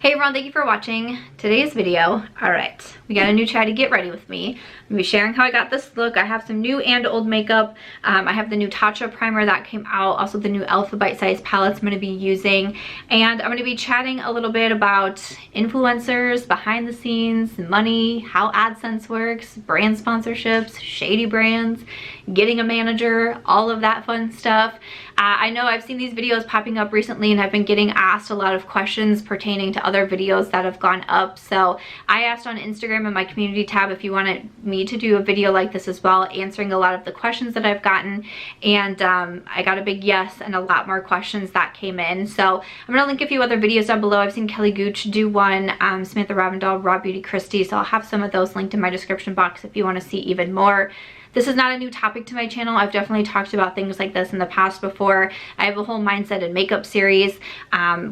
Hey everyone, thank you for watching today's video. Alright, we got a new Chatty Get Ready with me. I'm going to be sharing how I got this look. I have some new and old makeup. I have the new Tatcha primer that came out, also the new Alpha Bite Size palettes I'm going to be using. And I'm going to be chatting a little bit about influencers, behind the scenes, money, how Adsense works, brand sponsorships, shady brands, getting a manager, all of that fun stuff. I know I've seen these videos popping up recently and I've been getting asked a lot of questions pertaining to other videos that have gone up. So I asked on Instagram in my community tab if you wanted me to do a video like this as well, answering a lot of the questions that I've gotten. And I got a big yes and a lot more questions that came in. So I'm going to link a few other videos down below. I've seen Kelly Gooch do one, Samantha March, Raw Beauty Christie. So I'll have some of those linked in my description box if you want to see even more. This is not a new topic to my channel. I've definitely talked about things like this in the past before. I have a whole mindset and makeup series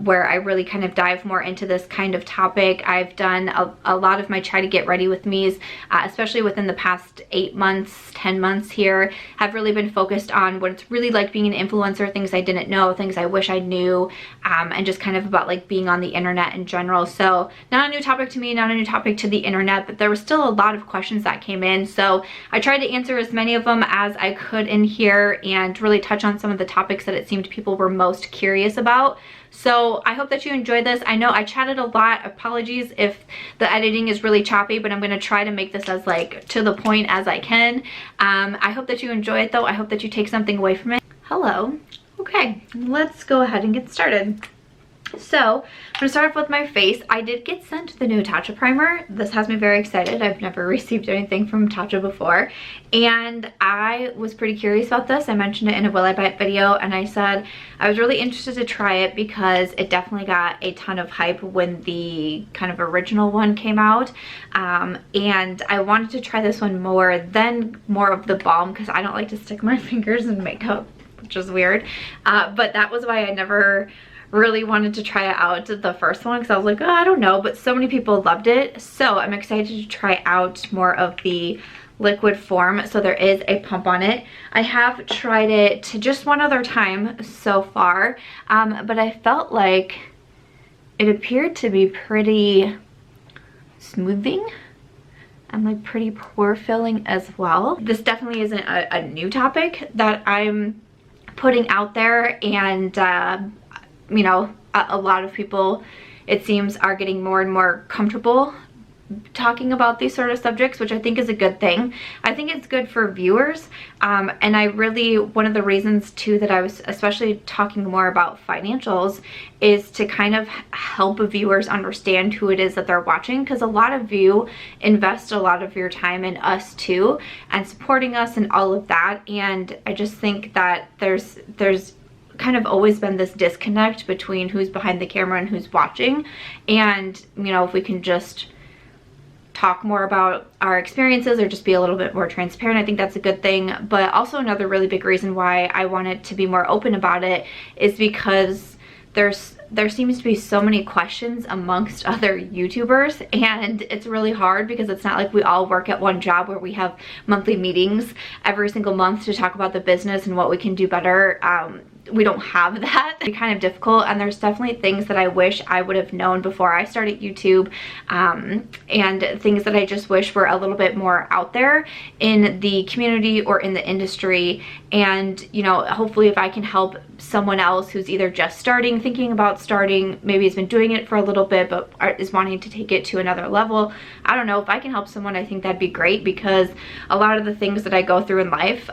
where I really kind of dive more into this kind of topic. I've done a lot of my Try to Get Ready with me's, especially within the past 8 months, 10 months here, have really been focused on what it's really like being an influencer, things I didn't know, things I wish I knew, and just kind of about like being on the internet in general. So not a new topic to me, not a new topic to the internet, but there were still a lot of questions that came in. So I tried to answer as many of them as I could in here and really touch on some of the topics that it seemed people were most curious about. So I hope that you enjoyed this. I know I chatted a lot. Apologies if the editing is really choppy, but I'm going to try to make this as like to the point as I can. I hope that you enjoy it though. I hope that you take something away from it. Hello. Okay, let's go ahead and get started. So I'm going to start off with my face. I did get sent the new Tatcha primer. This has me very excited. I've never received anything from Tatcha before. And I was pretty curious about this. I mentioned it in a Will I Buy It video and I said I was really interested to try it because it definitely got a ton of hype when the kind of original one came out. And I wanted to try this one more than more of the balm because I don't like to stick my fingers in makeup, which is weird. But that was why I never really wanted to try it out, the first one, because I was like, oh, I don't know, but so many people loved it. So I'm excited to try out more of the liquid form. So there is a pump on it. I have tried it just one other time so far, but I felt like it appeared to be pretty smoothing and like pretty pore filling as well. This definitely isn't a new topic that I'm putting out there, and you know, a lot of people, it seems, are getting more and more comfortable talking about these sort of subjects, which I think is a good thing. I think it's good for viewers, and I really, one of the reasons too that I was especially talking more about financials is to kind of help viewers understand who it is that they're watching, because a lot of you invest a lot of your time in us too and supporting us and all of that, and I just think that there's kind of always been this disconnect between who's behind the camera and who's watching. And you know, if we can just talk more about our experiences or just be a little bit more transparent, I think that's a good thing. But also another really big reason why I wanted to be more open about it is because there seems to be so many questions amongst other YouTubers, and it's really hard because it's not like we all work at one job where we have monthly meetings every single month to talk about the business and what we can do better. We don't have that. It's kind of difficult, and there's definitely things that I wish I would have known before I started YouTube, and things that I just wish were a little bit more out there in the community or in the industry. And you know, hopefully if I can help someone else who's either just starting, thinking about starting, maybe has been doing it for a little bit but is wanting to take it to another level, I don't know, if I can help someone, I think that'd be great, because a lot of the things that I go through in life,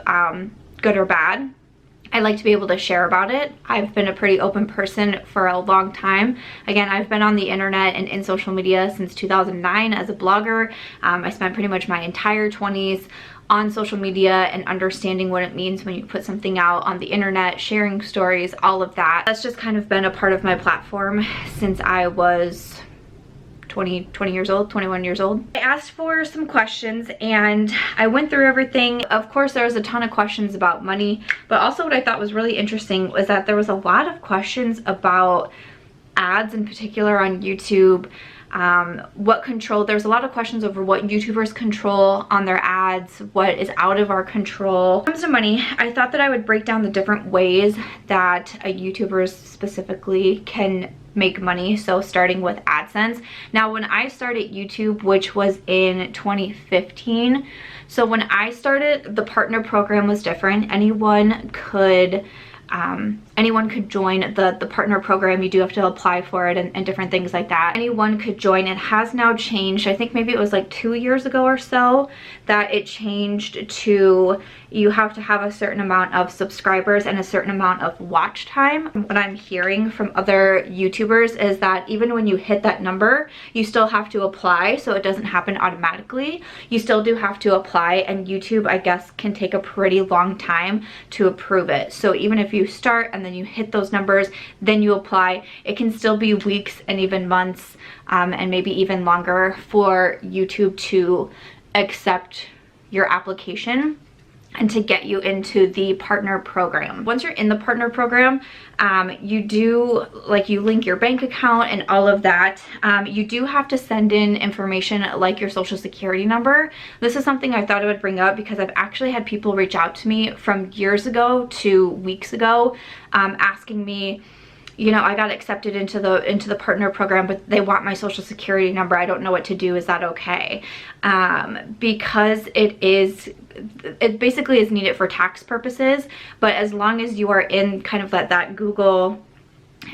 good or bad, I like to be able to share about it. I've been a pretty open person for a long time. Again, I've been on the internet and in social media since 2009 as a blogger. I spent pretty much my entire 20s on social media and understanding what it means when you put something out on the internet, sharing stories, all of that. That's just kind of been a part of my platform since I was 20 years old, 21 years old. I asked for some questions and I went through everything. Of course, there was a ton of questions about money, but also what I thought was really interesting was that there was a lot of questions about ads in particular on YouTube, what control. There's a lot of questions over what YouTubers control on their ads, what is out of our control. When it comes to money, I thought that I would break down the different ways that a YouTuber specifically can make money. So starting with AdSense. Now when I started YouTube, which was in 2015, so when I started, the partner program was different. Anyone could join the partner program. You do have to apply for it and different things like that. Anyone could join. It has now changed. I think maybe it was like 2 years ago or so that it changed to you have to have a certain amount of subscribers and a certain amount of watch time. What I'm hearing from other YouTubers is that even when you hit that number, you still have to apply, so it doesn't happen automatically. You still do have to apply, and YouTube, I guess, can take a pretty long time to approve it. So even if you start and then you hit those numbers, then you apply, it can still be weeks and even months, and maybe even longer for YouTube to accept your application and to get you into the partner program. Once you're in the partner program, you link your bank account and all of that. You do have to send in information like your social security number. This is something I thought I would bring up because I've actually had people reach out to me from years ago to weeks ago, asking me, you know, I got accepted into the partner program, but they want my social security number. I don't know what to do. Is that okay? Because it basically is needed for tax purposes, but as long as you are in kind of that Google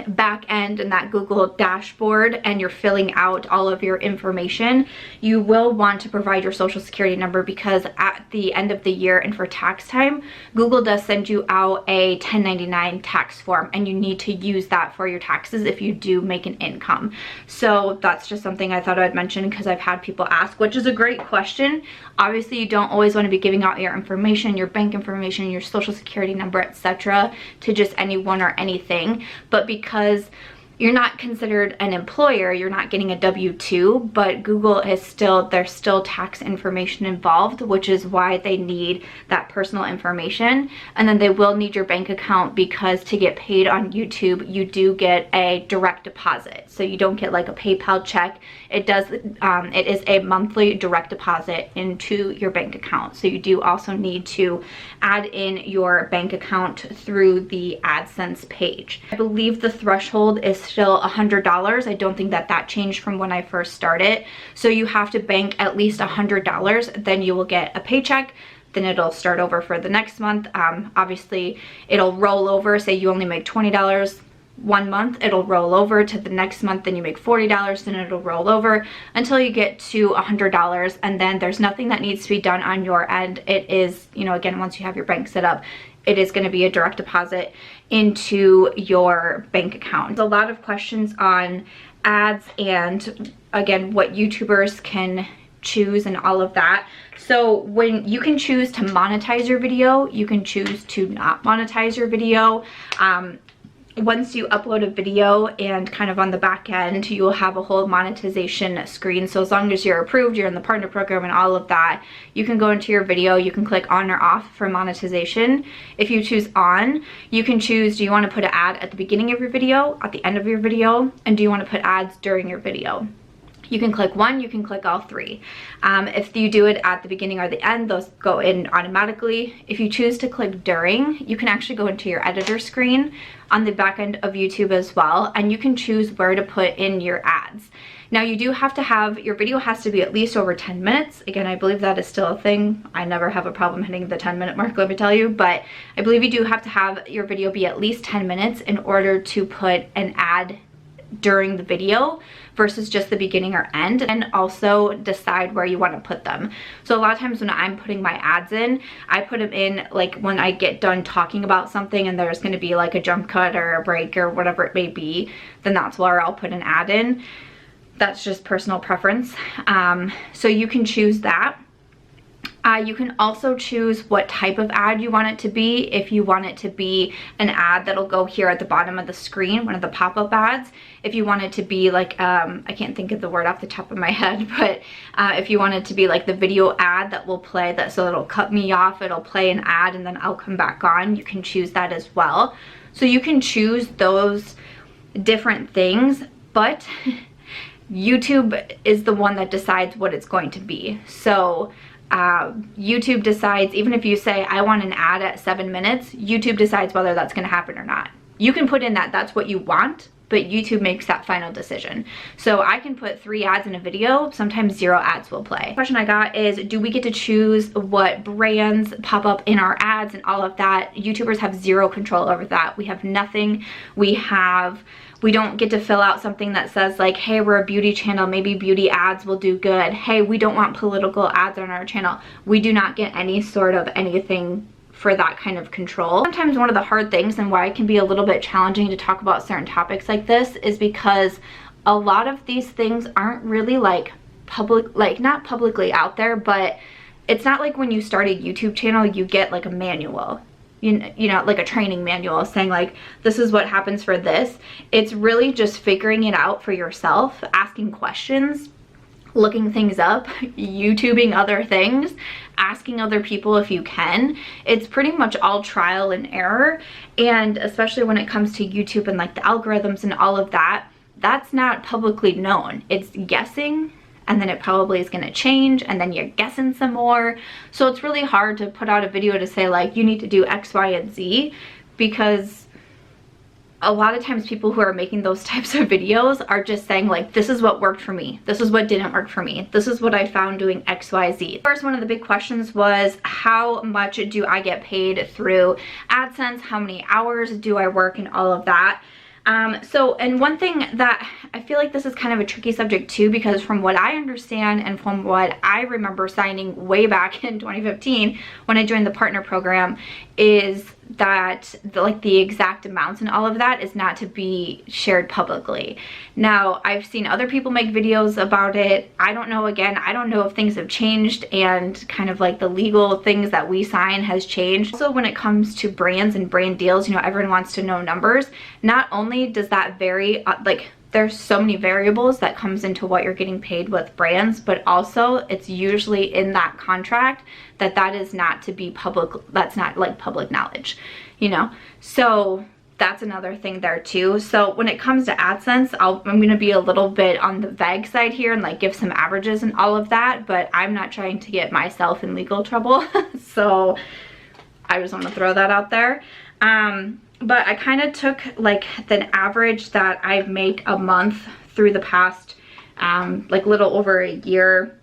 back end and that Google dashboard and you're filling out all of your information, you will want to provide your social security number, because at the end of the year and for tax time, Google does send you out a 1099 tax form, and you need to use that for your taxes if you do make an income. So that's just something I thought I'd mention because I've had people ask, which is a great question. Obviously, you don't always want to be giving out your information, your bank information, your social security number, etc. to just anyone or anything, but because you're not considered an employer, you're not getting a W-2, but Google is there's still tax information involved, which is why they need that personal information. And then they will need your bank account, because to get paid on YouTube, you do get a direct deposit. So you don't get like a PayPal check. It is a monthly direct deposit into your bank account. So you do also need to add in your bank account through the AdSense page. I believe the threshold is still $100. I don't think that changed from when I first started. So you have to bank at least $100, then you will get a paycheck. Then it'll start over for the next month. Obviously, it'll roll over. Say you only make $20 one month, it'll roll over to the next month, then you make $40, then it'll roll over until you get to $100, and then there's nothing that needs to be done on your end. It is, you know, again, once you have your bank set up, it is going to be a direct deposit into your bank account. There's a lot of questions on ads and, again, what YouTubers can choose and all of that. So when you can choose to monetize your video, you can choose to not monetize your video. Once you upload a video, and kind of on the back end, you will have a whole monetization screen. So as long as you're approved, you're in the partner program and all of that, you can go into your video, you can click on or off for monetization. If you choose on, you can choose, do you want to put an ad at the beginning of your video, at the end of your video, and do you want to put ads during your video? You can click one, you can click all three. If you do it at the beginning or the end, those go in automatically. If you choose to click during, you can actually go into your editor screen on the back end of YouTube as well, and you can choose where to put in your ads. Now you do have to have, your video has to be at least over 10 minutes. Again, I believe that is still a thing. I never have a problem hitting the 10-minute mark, let me tell you, but I believe you do have to have your video be at least 10 minutes in order to put an ad during the video versus just the beginning or end, and also decide where you want to put them. So a lot of times when I'm putting my ads in, I put them in like when I get done talking about something and there's going to be like a jump cut or a break or whatever it may be, then that's where I'll put an ad in. That's just personal preference. So you can choose that. You can also choose what type of ad you want it to be. If you want it to be an ad that'll go here at the bottom of the screen, one of the pop-up ads. If you want it to be like, I can't think of the word off the top of my head, but if you want it to be like the video ad that will play, so it'll cut me off, it'll play an ad and then I'll come back on, you can choose that as well. So you can choose those different things, but YouTube is the one that decides what it's going to be. So YouTube decides, even if you say I want an ad at 7 minutes, YouTube decides whether that's going to happen or not. You can put in that that's what you want, but YouTube makes that final decision. So I can put 3 ads in a video, sometimes 0 ads will play. The question I got is, do we get to choose what brands pop up in our ads and all of that? YouTubers have 0 control over that. We have nothing. We don't get to fill out something that says like, hey, we're a beauty channel, maybe beauty ads will do good. Hey, we don't want political ads on our channel. We do not get any sort of anything for that kind of control. Sometimes one of the hard things and why it can be a little bit challenging to talk about certain topics like this is because a lot of these things aren't really like public, like not publicly out there, but it's not like when you start a YouTube channel, you get like a manual. You know, like a training manual saying like, this is what happens for this. It's really just figuring it out for yourself, asking questions, looking things up, YouTubing other things, asking other people if you can. It's pretty much all trial and error. And especially when it comes to YouTube and like the algorithms and all of that, that's not publicly known. It's guessing, and then it probably is going to change, and then you're guessing some more. So it's really hard to put out a video to say like, you need to do X, Y, and Z, because a lot of times people who are making those types of videos are just saying like, this is what worked for me, this is what didn't work for me, this is what I found doing X, Y, Z. First, one of the big questions was, how much do I get paid through AdSense? How many hours do I work, and all of that. And one thing that I feel like this is kind of a tricky subject too, because from what I understand and from what I remember signing way back in 2015 when I joined the partner program, is that the exact amounts and all of that is not to be shared publicly. Now, I've seen other people make videos about it. I don't know, again, I don't know if things have changed and kind of like the legal things that we sign has changed. Also, when it comes to brands and brand deals, you know, everyone wants to know numbers. Not only does that vary, there's so many variables that comes into what you're getting paid with brands, but also it's usually in that contract that is not to be public, that's not like public knowledge, you know? So that's another thing there too. So when it comes to AdSense, I'm gonna be a little bit on the vague side here and like give some averages and all of that, but I'm not trying to get myself in legal trouble. So I just wanna throw that out there. But I kind of took like the average that I make a month through the past like little over a year,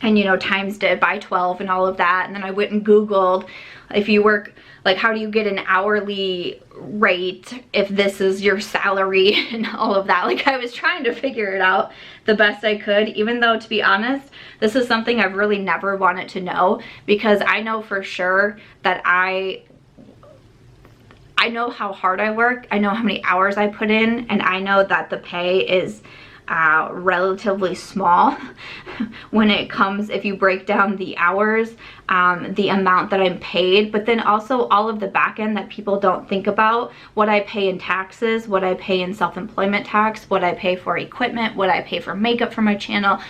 and you know, times it by 12 and all of that. And then I went and Googled, if you work, like how do you get an hourly rate if this is your salary and all of that. Like I was trying to figure it out the best I could, even though, to be honest, this is something I've really never wanted to know, because I know for sure that I know how hard I work, I know how many hours I put in, and I know that the pay is relatively small when it comes, if you break down the hours, the amount that I'm paid, but then also all of the back end that people don't think about, what I pay in taxes, what I pay in self-employment tax, what I pay for equipment, what I pay for makeup for my channel,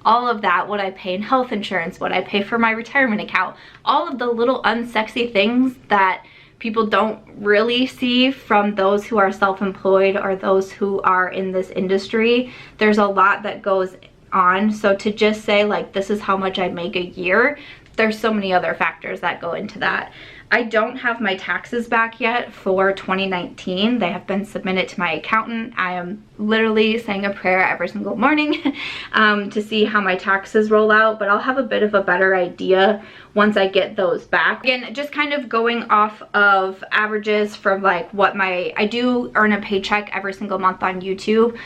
all of that, what I pay in health insurance, what I pay for my retirement account, all of the little unsexy things that people don't really see from those who are self-employed or those who are in this industry. There's a lot that goes on. So to just say like, this is how much I make a year, there's so many other factors that go into that. I don't have my taxes back yet for 2019. They have been submitted to my accountant. I am literally saying a prayer every single morning to see how my taxes roll out, but I'll have a bit of a better idea once I get those back. Again, just kind of going off of averages from like what I do earn a paycheck every single month on YouTube.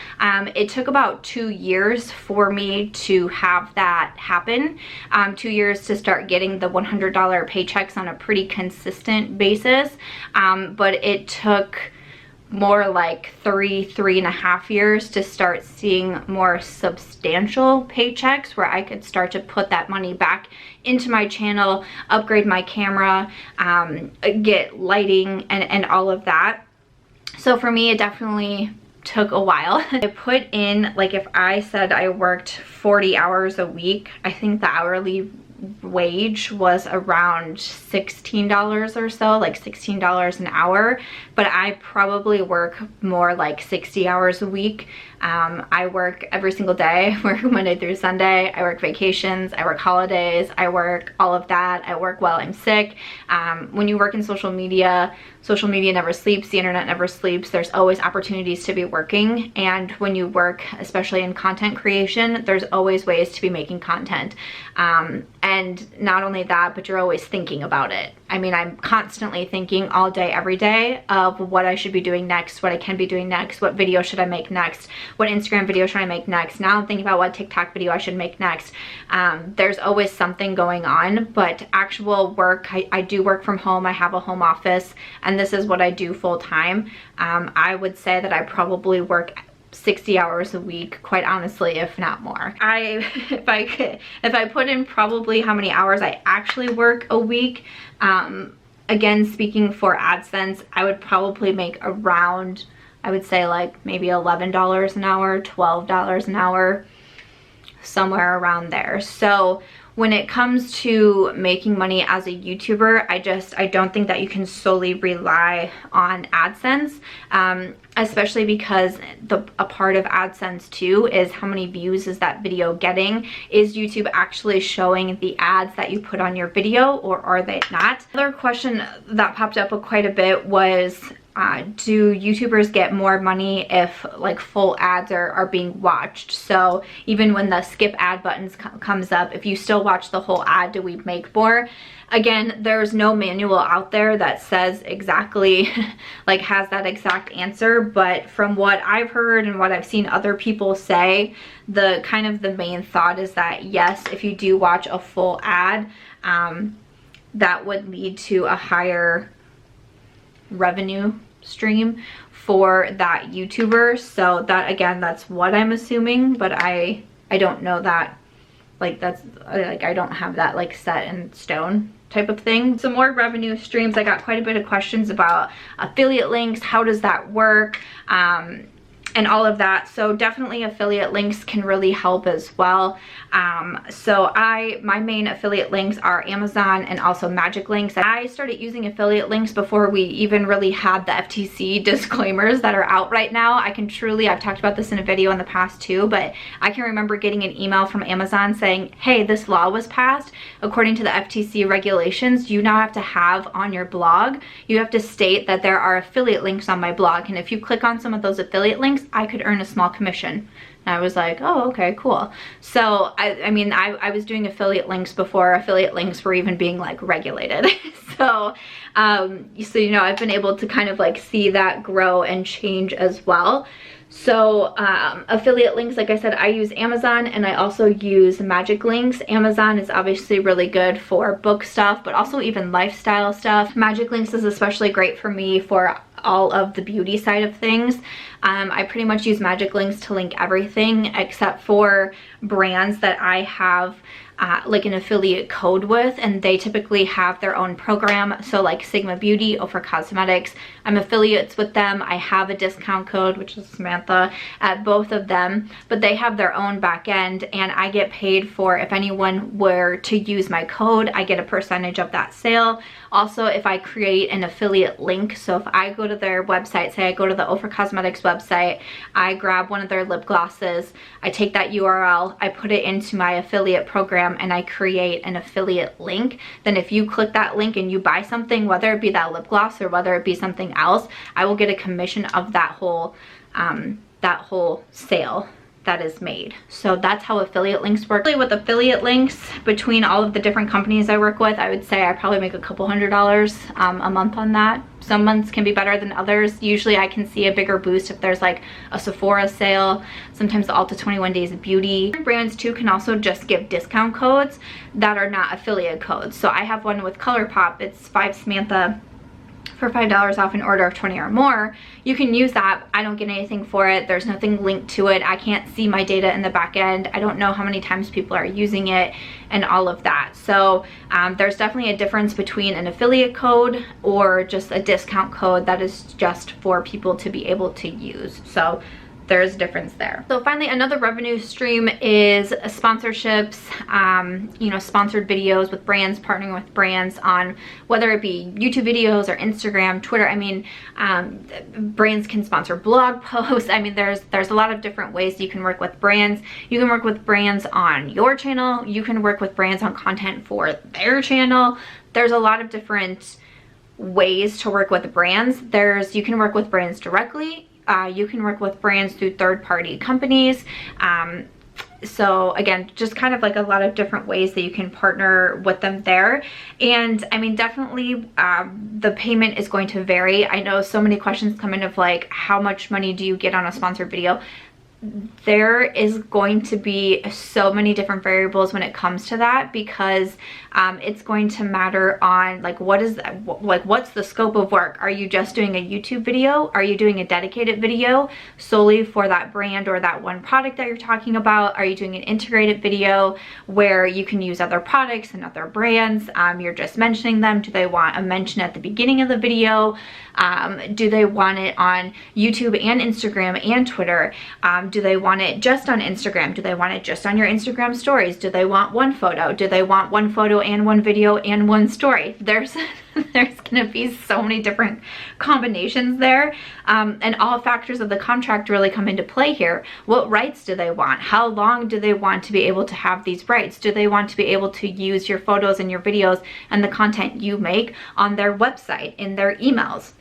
It took about 2 years for me to have that happen. 2 years to start getting the $100 paychecks on a pretty consistent basis. But it took more like 3.5 years to start seeing more substantial paychecks where I could start to put that money back into my channel, upgrade my camera, get lighting and all of that. So for me, it definitely took a while. I put in, like if I said I worked 40 hours a week, I think the hourly wage was around $16 or so, like $16 an hour, but I probably work more like 60 hours a week. I work every single day. I work Monday through Sunday. I work vacations. I work holidays. I work all of that. I work while I'm sick. When you work in social media never sleeps. The internet never sleeps. There's always opportunities to be working. And when you work, especially in content creation, there's always ways to be making content. And not only that, but you're always thinking about it. I mean, I'm constantly thinking all day, every day of what I should be doing next, what I can be doing next, what video should I make next, what Instagram video should I make next. Now I'm thinking about what TikTok video I should make next. There's always something going on, but actual work, I do work from home. I have a home office, and this is what I do full time. I would say that I probably work 60 hours a week, quite honestly, if not more. If I put in probably how many hours I actually work a week, again, speaking for AdSense, I would probably make around, I would say like maybe $11 an hour, $12 an hour, somewhere around there. So when it comes to making money as a YouTuber, I don't think that you can solely rely on AdSense, especially because a part of AdSense too is how many views is that video getting? Is YouTube actually showing the ads that you put on your video, or are they not? Another question that popped up quite a bit was, do YouTubers get more money if like full ads are being watched? So even when the skip ad buttons comes up, if you still watch the whole ad, do we make more? Again, there's no manual out there that says exactly, like has that exact answer, but from what I've heard and what I've seen other people say, the main thought is that yes, if you do watch a full ad, that would lead to a higher revenue stream for that YouTuber. So that, again, that's what I'm assuming, but I don't know that, like that's like I don't have that like set in stone type of thing. Some more revenue streams. I got quite a bit of questions about affiliate links. How does that work? And all of that. So definitely affiliate links can really help as well. So my main affiliate links are Amazon and also Magic Links. I started using affiliate links before we even really had the FTC disclaimers that are out right now. I've talked about this in a video in the past too, but I can remember getting an email from Amazon saying, hey, this law was passed. According to the FTC regulations, you now have to have on your blog, you have to state that there are affiliate links on my blog. And if you click on some of those affiliate links, I could earn a small commission. And I was like, oh, okay, cool. So I mean, I was doing affiliate links before affiliate links were even being like regulated. So you know, I've been able to kind of like see that grow and change as well. So affiliate links, like I said, I use Amazon and I also use Magic Links. Amazon is obviously really good for book stuff, but also even lifestyle stuff. Magic Links is especially great for me for all of the beauty side of things. I pretty much use Magic Links to link everything except for brands that I have like an affiliate code with, and they typically have their own program. So like Sigma Beauty, Ofra Cosmetics, I'm affiliates with them. I have a discount code, which is Samantha, at both of them, but they have their own back end, and I get paid for, if anyone were to use my code, I get a percentage of that sale. Also, if I create an affiliate link, so if I go to their website, say I go to the Ofra Cosmetics website, I grab one of their lip glosses, I take that URL, I put it into my affiliate program, and I create an affiliate link, then if you click that link and you buy something, whether it be that lip gloss or whether it be something else, I will get a commission of that whole sale that is made. So that's how affiliate links work. With affiliate links, between all of the different companies I work with, I would say I probably make a couple $100 a month on that. Some months can be better than others. Usually I can see a bigger boost if there's like a Sephora sale, sometimes the Ulta 21 Days of Beauty. Brands too can also just give discount codes that are not affiliate codes. So I have one with Colourpop, it's 5 Samantha for $5 off an order of 20 or more. You can use that. I don't get anything for it. There's nothing linked to it. I can't see my data in the back end. I don't know how many times people are using it and all of that. So there's definitely a difference between an affiliate code or just a discount code that is just for people to be able to use. So there's a difference there. So finally, another revenue stream is sponsorships, you know, sponsored videos with brands, partnering with brands on whether it be YouTube videos or Instagram, Twitter. I mean, brands can sponsor blog posts. I mean, there's a lot of different ways you can work with brands. You can work with brands on your channel. You can work with brands on content for their channel. There's a lot of different ways to work with brands. You can work with brands directly. You can work with brands through third-party companies. So again, just kind of like a lot of different ways that you can partner with them there. And I mean, definitely the payment is going to vary. I know so many questions come in of like, how much money do you get on a sponsored video? There is going to be so many different variables when it comes to that, because it's going to matter on like what's the scope of work. Are you just doing a YouTube video? Are you doing a dedicated video solely for that brand or that one product that you're talking about? Are you doing an integrated video where you can use other products and other brands? You're just mentioning them. Do they want a mention at the beginning of the video? Do they want it on YouTube and Instagram and Twitter? Do they want it just on Instagram? Do they want it just on your Instagram stories? Do they want one photo? Do they want one photo and one video and one story? There's gonna be so many different combinations there, and all factors of the contract really come into play here. What rights do they want? How long do they want to be able to have these rights? Do they want to be able to use your photos and your videos and the content you make on their website, in their emails,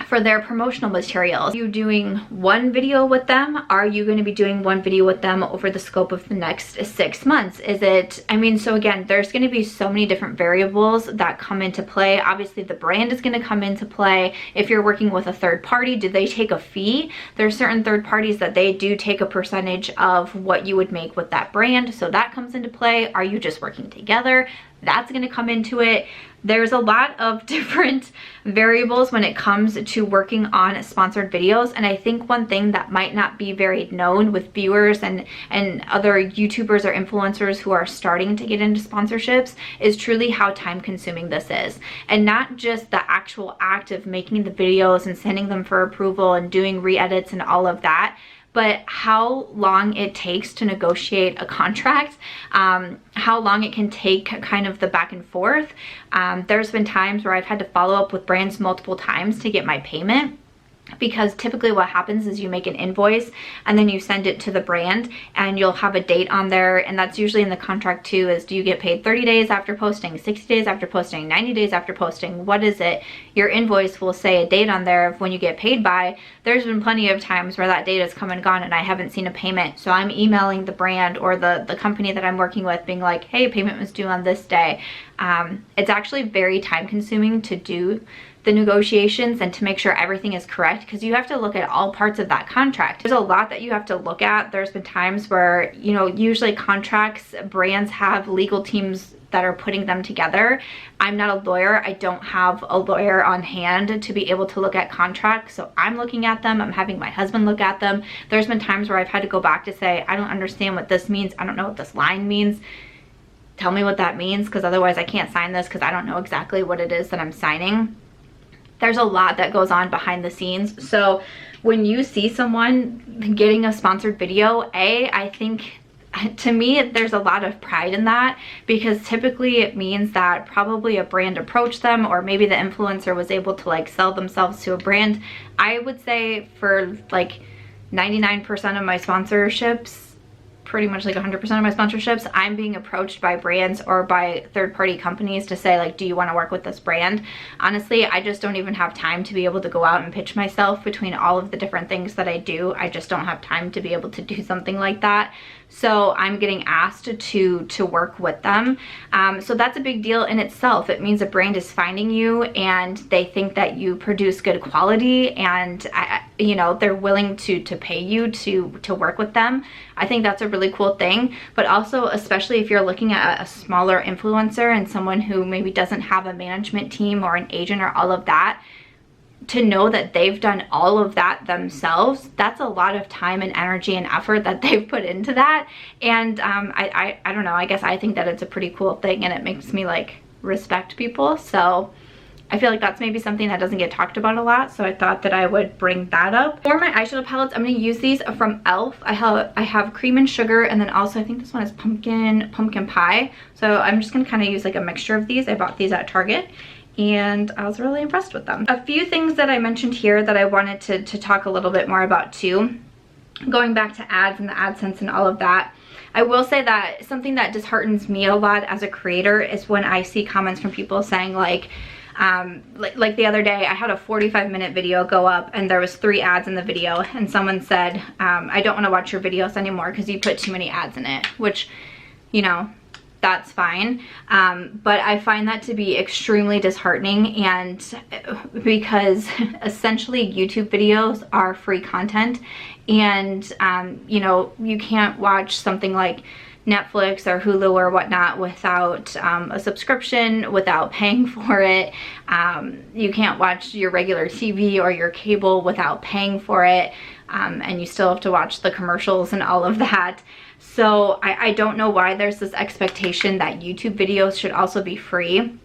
for their promotional materials? Are you doing one video with them? Are you going to be doing one video with them over the scope of the next 6 months? Is it, I mean, so again, there's going to be so many different variables that come into play. Obviously the brand is going to come into play. If you're working with a third party, do they take a fee? There's certain third parties that they do take a percentage of what you would make with that brand, so that comes into play. Are you just working together? That's going to come into it. There's a lot of different variables when it comes to working on sponsored videos, and I think one thing that might not be very known with viewers and other YouTubers or influencers who are starting to get into sponsorships is truly how time consuming this is. And not just the actual act of making the videos and sending them for approval and doing re-edits and all of that, but how long it takes to negotiate a contract, how long it can take kind of the back and forth. There's been times where I've had to follow up with brands multiple times to get my payment, because typically what happens is you make an invoice and then you send it to the brand and you'll have a date on there, and that's usually in the contract too, is do you get paid 30 days after posting, 60 days after posting, 90 days after posting? What is it? Your invoice will say a date on there of when you get paid by. There's been plenty of times where that date has come and gone and I haven't seen a payment, so I'm emailing the brand or the company that I'm working with being like, hey, payment was due on this day. It's actually very time consuming to do the negotiations and to make sure everything is correct, because you have to look at all parts of that contract. There's a lot that you have to look at. There's been times where, you know, usually contracts, brands have legal teams that are putting them together. I'm not a lawyer. I don't have a lawyer on hand to be able to look at contracts, so I'm looking at them. I'm having my husband look at them. There's been times where I've had to go back to say, I don't understand what this means. I don't know what this line means. Tell me what that means, because otherwise I can't sign this because I don't know exactly what it is that I'm signing. There's a lot that goes on behind the scenes. So when you see someone getting a sponsored video, I think, to me, there's a lot of pride in that, because typically it means that probably a brand approached them, or maybe the influencer was able to like sell themselves to a brand. I would say for like 99% of my sponsorships, pretty much like 100% of my sponsorships, I'm being approached by brands or by third-party companies to say like, do you want to work with this brand? Honestly, I just don't even have time to be able to go out and pitch myself between all of the different things that I do. I just don't have time to be able to do something like that. So I'm getting asked to work with them. So that's a big deal in itself. It means a brand is finding you and they think that you produce good quality, and you know, they're willing to pay you to work with them. I think that's a really cool thing. But also, especially if you're looking at a smaller influencer and someone who maybe doesn't have a management team or an agent or all of that, to know that they've done all of that themselves, that's a lot of time and energy and effort that they've put into that. And I don't know, I guess I think that it's a pretty cool thing, and it makes me like respect people. So I feel like that's maybe something that doesn't get talked about a lot, so I thought that I would bring that up. For my eyeshadow palettes, I'm going to use these from e.l.f. I have cream and sugar, and then also I think this one is pumpkin pie. So I'm just going to kind of use like a mixture of these. I bought these at Target, and I was really impressed with them. A few things that I mentioned here that I wanted to talk a little bit more about too, going back to ads and the AdSense and all of that. I will say that something that disheartens me a lot as a creator is when I see comments from people saying like the other day I had a 45-minute video go up and there was 3 ads in the video, and someone said, I don't want to watch your videos anymore because you put too many ads in it, which, you know, that's fine, but I find that to be extremely disheartening, and because essentially YouTube videos are free content, and you know, you can't watch something like Netflix or Hulu or whatnot without a subscription, without paying for it. You can't watch your regular TV or your cable without paying for it, and you still have to watch the commercials and all of that. So I don't know why there's this expectation that YouTube videos should also be free.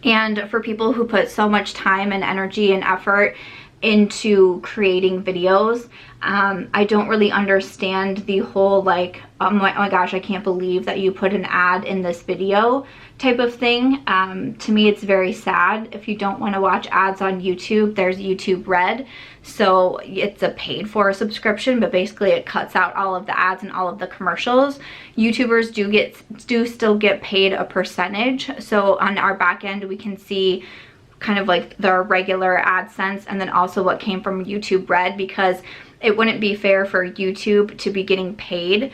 And for people who put so much time and energy and effort into creating videos, I don't really understand the whole like, oh my gosh, I can't believe that you put an ad in this video type of thing. To me, it's very sad. If you don't want to watch ads on YouTube, there's YouTube Red. So it's a paid for subscription, but basically it cuts out all of the ads and all of the commercials. YouTubers do still get paid a percentage. So on our back end, we can see kind of like the regular AdSense and then also what came from YouTube Red, because it wouldn't be fair for YouTube to be getting paid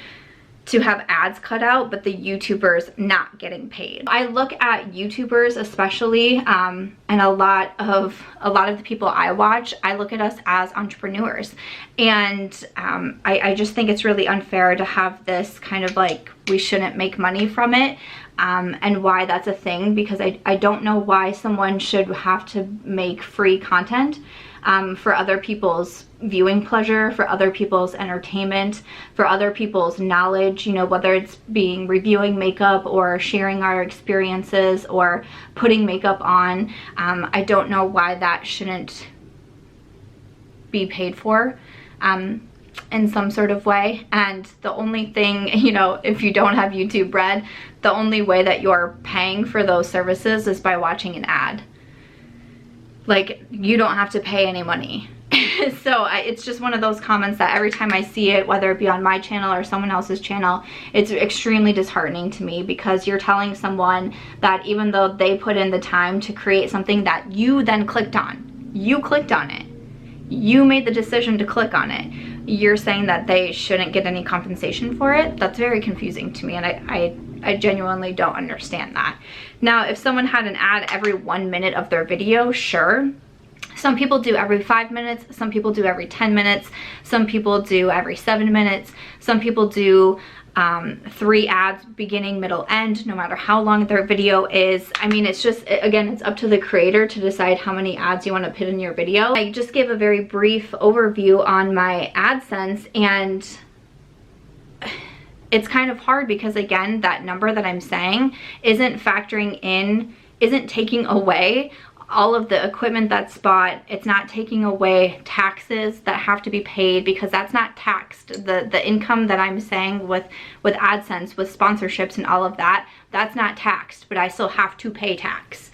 to have ads cut out, but the YouTubers not getting paid. I look at YouTubers especially, and a lot of the people I watch, I look at us as entrepreneurs, and I just think it's really unfair to have this kind of like, we shouldn't make money from it, and why that's a thing, because I don't know why someone should have to make free content for other people's viewing pleasure, for other people's entertainment, for other people's knowledge, you know, whether it's reviewing makeup or sharing our experiences or putting makeup on. I don't know why that shouldn't be paid for in some sort of way. And the only thing, you know, if you don't have YouTube Red, the only way that you're paying for those services is by watching an ad. Like, you don't have to pay any money. So it's just one of those comments that every time I see it, whether it be on my channel or someone else's channel, it's extremely disheartening to me, because you're telling someone that even though they put in the time to create something that you then clicked on, you clicked on it, you made the decision to click on it, you're saying that they shouldn't get any compensation for it. That's very confusing to me, and I genuinely don't understand that. Now, if someone had an ad every 1 minute of their video, sure. Some people do every 5 minutes, some people do every 10 minutes, some people do every 7 minutes, some people do 3 ads, beginning, middle, end, no matter how long their video is. I mean, it's just, again, it's up to the creator to decide how many ads you want to put in your video. I just gave a very brief overview on my AdSense, and it's kind of hard because, again, that number that I'm saying isn't factoring in, isn't taking away all of the equipment that's bought. It's not taking away taxes that have to be paid, because that's not taxed. The income that I'm saying with AdSense, with sponsorships and all of that, that's not taxed, but I still have to pay tax.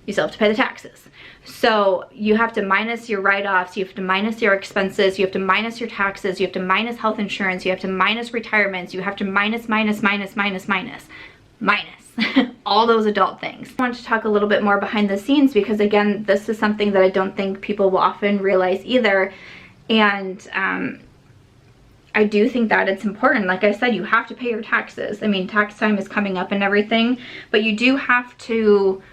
You still have to pay the taxes. So you have to minus your write-offs, you have to minus your expenses, you have to minus your taxes, you have to minus health insurance, you have to minus retirements, you have to minus all those adult things. I want to talk a little bit more behind the scenes, because again, this is something that I don't think people will often realize either. And I do think that it's important. Like I said, you have to pay your taxes. I mean, tax time is coming up and everything, but you do have to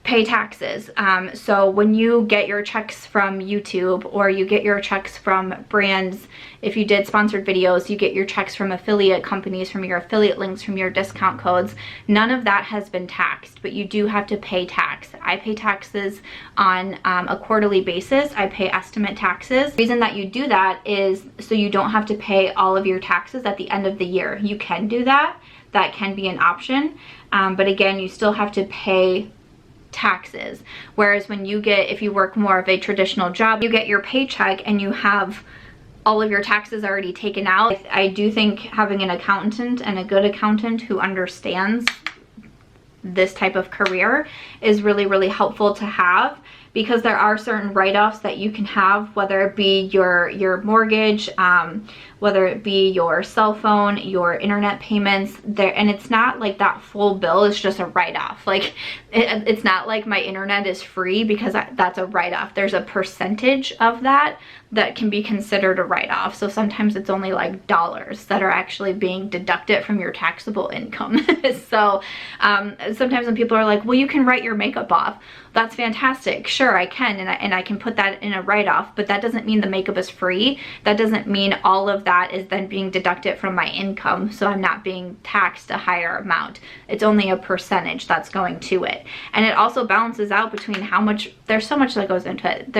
pay taxes. So when you get your checks from YouTube, or you get your checks from brands, if you did sponsored videos, you get your checks from affiliate companies, from your affiliate links, from your discount codes, none of that has been taxed, but you do have to pay tax. I pay taxes on a quarterly basis. I pay estimate taxes. The reason that you do that is so you don't have to pay all of your taxes at the end of the year. You can do that. That can be an option. But again, you still have to pay taxes. Whereas when you get, if you work more of a traditional job, you get your paycheck and you have all of your taxes already taken out. I do think having an accountant, and a good accountant who understands this type of career, is really, really helpful to have, because there are certain write-offs that you can have, whether it be your mortgage, whether it be your cell phone, your internet payments there. And it's not like that full bill is just a write-off. Like it's not like my internet is free, because that's a write-off. There's a percentage of that that can be considered a write-off. So sometimes it's only like dollars that are actually being deducted from your taxable income. So sometimes when people are like, well, you can write your makeup off, that's fantastic. Sure, I can, and I can put that in a write-off, but that doesn't mean the makeup is free. That doesn't mean all of that is then being deducted from my income, so I'm not being taxed a higher amount. It's only a percentage that's going to it. And it also balances out between how much, there's so much that goes into it.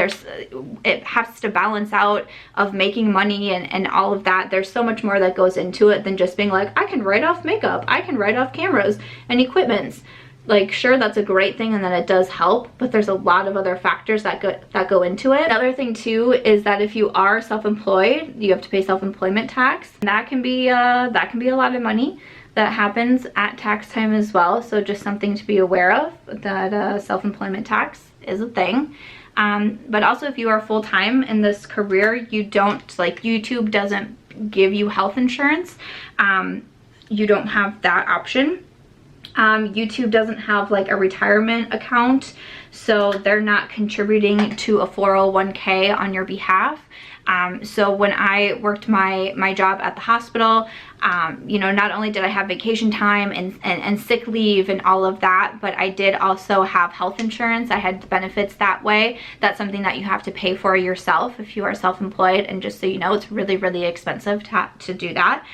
It has to balance out of making money and all of that. There's so much more that goes into it than just being like, I can write off makeup, I can write off cameras and equipments. Like, sure, that's a great thing, and then it does help, but there's a lot of other factors that go into it. Another thing too is that if you are self-employed, you have to pay self-employment tax. And that can be a lot of money that happens at tax time as well. So just something to be aware of, that self-employment tax is a thing. But also, if you are full-time in this career, you don't, like, YouTube doesn't give you health insurance. You don't have that option. YouTube doesn't have like a retirement account, so they're not contributing to a 401k on your behalf. So when I worked my job at the hospital, you know, not only did I have vacation time and sick leave and all of that, but I did also have health insurance. I had benefits that way. That's something that you have to pay for yourself if you are self-employed, and just so you know, it's really, really expensive to do that.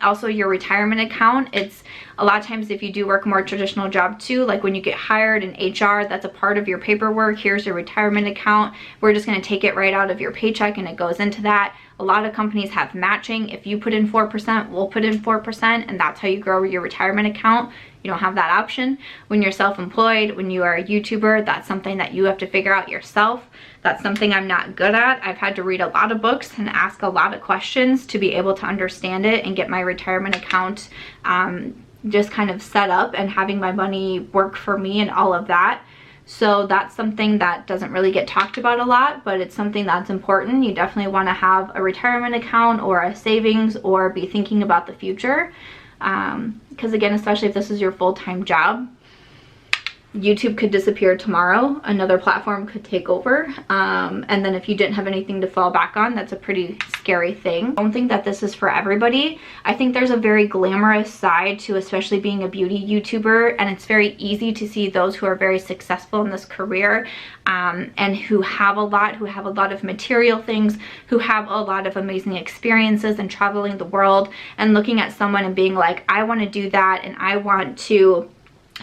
Also, your retirement account, it's a lot of times if you do work a more traditional job too, like when you get hired in HR, that's a part of your paperwork. Here's your retirement account. We're just going to take it right out of your paycheck and it goes into that. A lot of companies have matching. If you put in 4%, we'll put in 4%, and that's how you grow your retirement account. You don't have that option. When you're self-employed, when you are a YouTuber, that's something that you have to figure out yourself. That's something I'm not good at. I've had to read a lot of books and ask a lot of questions to be able to understand it and get my retirement account just kind of set up and having my money work for me and all of that. So that's something that doesn't really get talked about a lot, but it's something that's important. You definitely want to have a retirement account or a savings, or be thinking about the future. Because again, especially if this is your full-time job, YouTube could disappear tomorrow, another platform could take over, and then if you didn't have anything to fall back on, that's a pretty scary thing. I don't think that this is for everybody. I think there's a very glamorous side to especially being a beauty YouTuber, and it's very easy to see those who are very successful in this career, and who have a lot of material things, who have a lot of amazing experiences and traveling the world, and looking at someone and being like, I want to do that, and I want to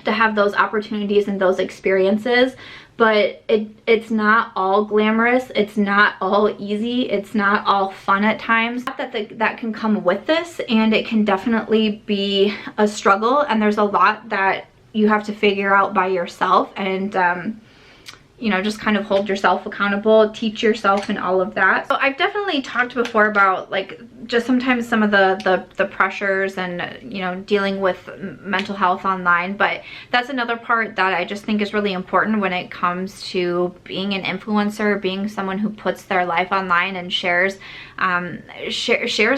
have those opportunities and those experiences. But it's not all glamorous, it's not all easy, it's not all fun at times. That can come with this, and it can definitely be a struggle, and there's a lot that you have to figure out by yourself, and you know, just kind of hold yourself accountable, teach yourself, and all of that. So I've definitely talked before about like just sometimes some of the pressures and, you know, dealing with mental health online, but that's another part that I just think is really important when it comes to being an influencer, being someone who puts their life online and shares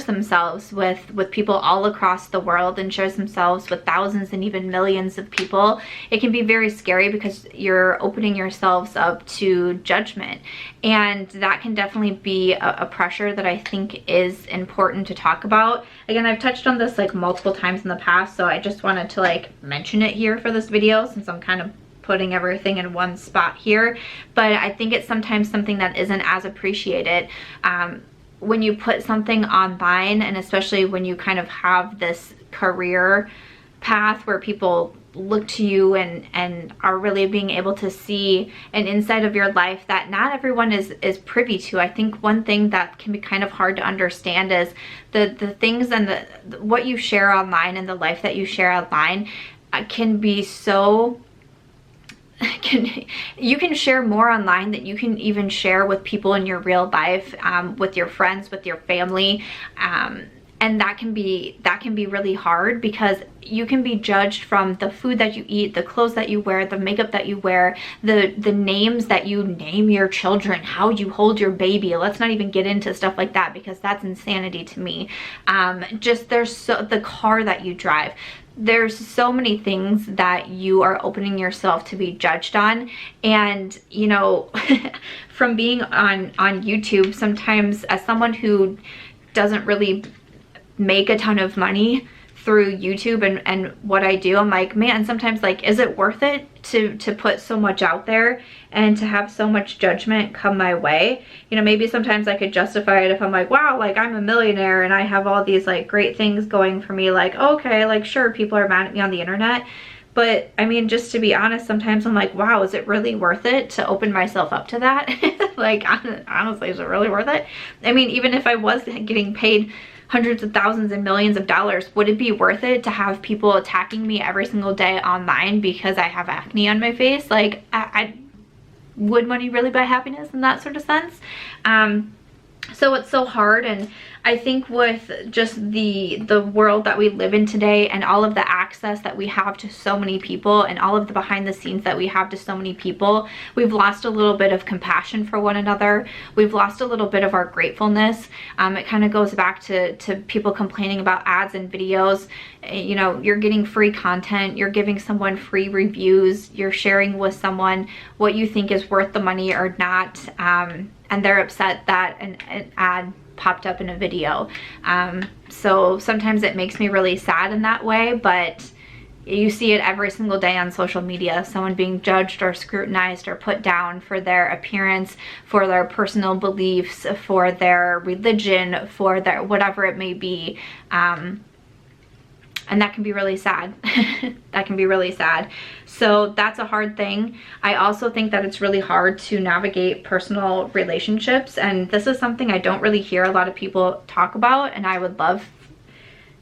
themselves with people all across the world, and shares themselves with thousands and even millions of people. It can be very scary because you're opening yourselves up to judgment, and that can definitely be a pressure that I think is important to talk about. Again, I've touched on this like multiple times in the past, so I just wanted to like mention it here for this video, since I'm kind of putting everything in one spot here. But I think it's sometimes something that isn't as appreciated when you put something online, and especially when you kind of have this career path where people look to you and are really being able to see an inside of your life that not everyone is privy to. I think one thing that can be kind of hard to understand is the things and what you share online and the life that you share online can be so you can share more online than you can even share with people in your real life, with your friends, with your family. And that can be really hard, because you can be judged from the food that you eat, the clothes that you wear, the makeup that you wear, the names that you name your children, how you hold your baby. Let's not even get into stuff like that, because that's insanity to me. Just the car that you drive. There's so many things that you are opening yourself to be judged on. And you know, from being on YouTube, sometimes as someone who doesn't really make a ton of money through YouTube and what I do, I'm like, man, sometimes like, is it worth it to put so much out there and to have so much judgment come my way? You know, maybe sometimes I could justify it if I'm like, wow, like I'm a millionaire and I have all these like great things going for me, like, okay, like sure, people are mad at me on the internet. But I mean, just to be honest, sometimes I'm like, wow, is it really worth it to open myself up to that? Like, honestly, is it really worth it? I mean, even if I was getting paid hundreds of thousands and millions of dollars, would it be worth it to have people attacking me every single day online because I have acne on my face? Like, would money really buy happiness in that sort of sense? So it's so hard. And I think with just the world that we live in today, and all of the access that we have to so many people, and all of the behind the scenes that we have to so many people, we've lost a little bit of compassion for one another. We've lost a little bit of our gratefulness. It kind of goes back to people complaining about ads and videos. You know, you're getting free content, you're giving someone free reviews, you're sharing with someone what you think is worth the money or not, and they're upset that an ad popped up in a video. So sometimes it makes me really sad in that way, but you see it every single day on social media, someone being judged or scrutinized or put down for their appearance, for their personal beliefs, for their religion, for their whatever it may be. And that can be really sad. That can be really sad. So that's a hard thing. I also think that it's really hard to navigate personal relationships. And this is something I don't really hear a lot of people talk about. And I would love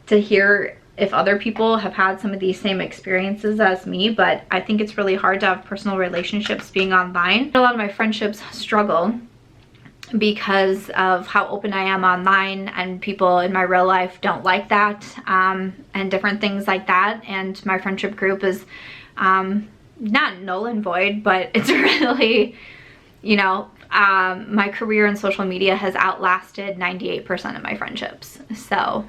to hear if other people have had some of these same experiences as me. But I think it's really hard to have personal relationships being online. A lot of my friendships struggle because of how open I am online, and people in my real life don't like that, and different things like that. And my friendship group is not null and void, but it's really, you know, my career in social media has outlasted 98% of my friendships. So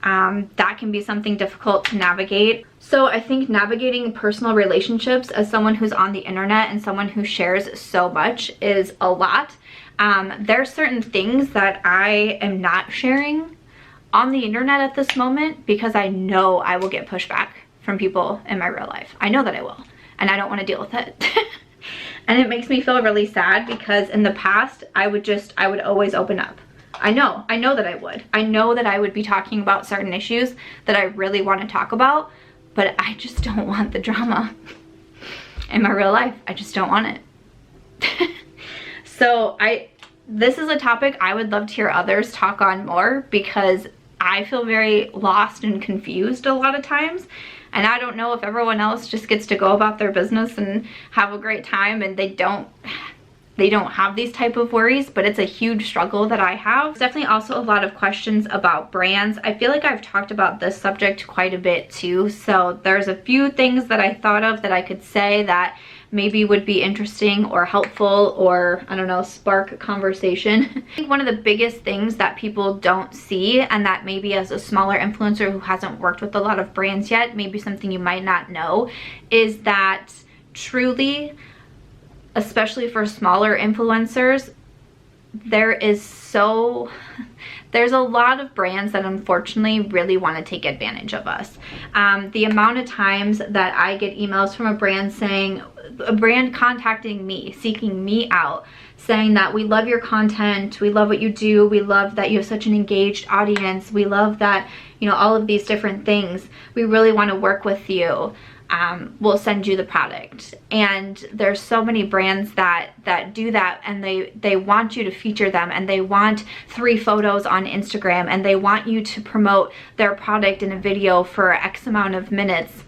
that can be something difficult to navigate. So I think navigating personal relationships as someone who's on the internet and someone who shares so much is a lot. There are certain things that I am not sharing on the internet at this moment because I know I will get pushback from people in my real life. I know that I will, and I don't want to deal with it. And it makes me feel really sad because in the past I would always open up. I know that I would. I know that I would be talking about certain issues that I really want to talk about, but I just don't want the drama in my real life. I just don't want it. So this is a topic I would love to hear others talk on more, because I feel very lost and confused a lot of times. And I don't know if everyone else just gets to go about their business and have a great time and they don't have these type of worries, but it's a huge struggle that I have. There's definitely also a lot of questions about brands. I feel like I've talked about this subject quite a bit too, so there's a few things that I thought of that I could say that maybe would be interesting or helpful, or I don't know, spark conversation. I think one of the biggest things that people don't see, and that maybe as a smaller influencer who hasn't worked with a lot of brands yet, maybe something you might not know, is that truly, especially for smaller influencers, there's a lot of brands that unfortunately really want to take advantage of us. The amount of times that I get emails from a brand contacting me, seeking me out, saying that we love your content, we love what you do, we love that you have such an engaged audience, we love that, you know, all of these different things, we really want to work with you. We'll send you the product. And there's so many brands that do that, and they want you to feature them, and they want 3 photos on Instagram, and they want you to promote their product in a video for X amount of minutes.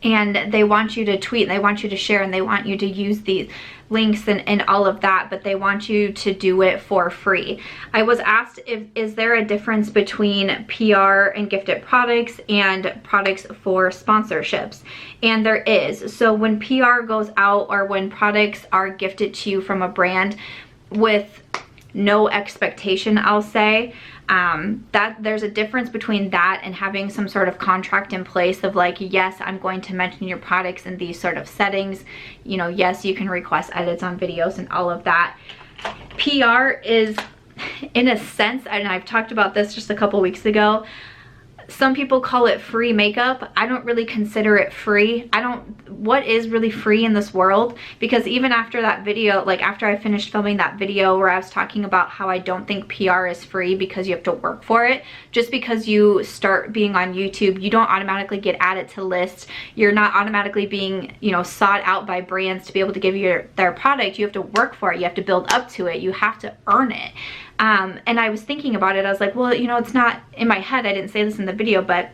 and they want you to tweet, and they want you to share, and they want you to use these links and all of that, but they want you to do it for free. I was asked, is there a difference between PR and gifted products and products for sponsorships? And there is. So when PR goes out, or when products are gifted to you from a brand with no expectation, I'll say, that there's a difference between that and having some sort of contract in place of like, yes, I'm going to mention your products in these sort of settings. You know, yes, you can request edits on videos and all of that. PR is, in a sense, and I've talked about this just a couple weeks ago, some people call it free makeup. I don't really consider it free. What is really free in this world? Because even after that video, like after I finished filming that video where I was talking about how I don't think PR is free because you have to work for it, just because you start being on YouTube, you don't automatically get added to lists. You're not automatically being, you know, sought out by brands to be able to give you their product. You have to work for it. You have to build up to it. You have to earn it. And I was thinking about it. I was like, well, you know, it's not in my head. I didn't say this in the video, but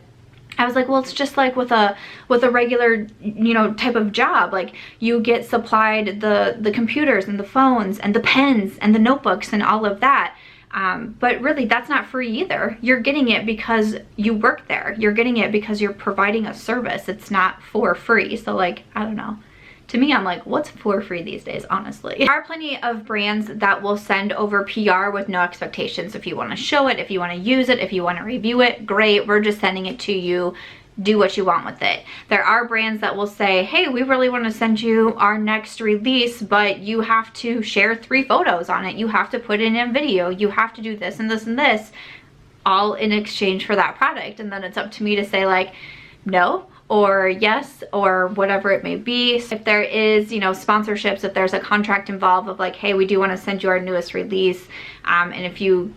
I was like, well, it's just like with a regular, you know, type of job. Like you get supplied the computers and the phones and the pens and the notebooks and all of that. But really that's not free either. You're getting it because you work there. You're getting it because you're providing a service. It's not for free. So like, I don't know. To me, I'm like, what's for free these days, honestly? There are plenty of brands that will send over PR with no expectations. If you want to show it, if you want to use it, if you want to review it, great. We're just sending it to you. Do what you want with it. There are brands that will say, hey, we really want to send you our next release, but you have to share 3 photos on it. You have to put it in a video. You have to do this and this and this, all in exchange for that product. And then it's up to me to say like, no, or yes, or whatever it may be. So if there is, you know, sponsorships, if there's a contract involved of like, hey, we do want to send you our newest release, and if you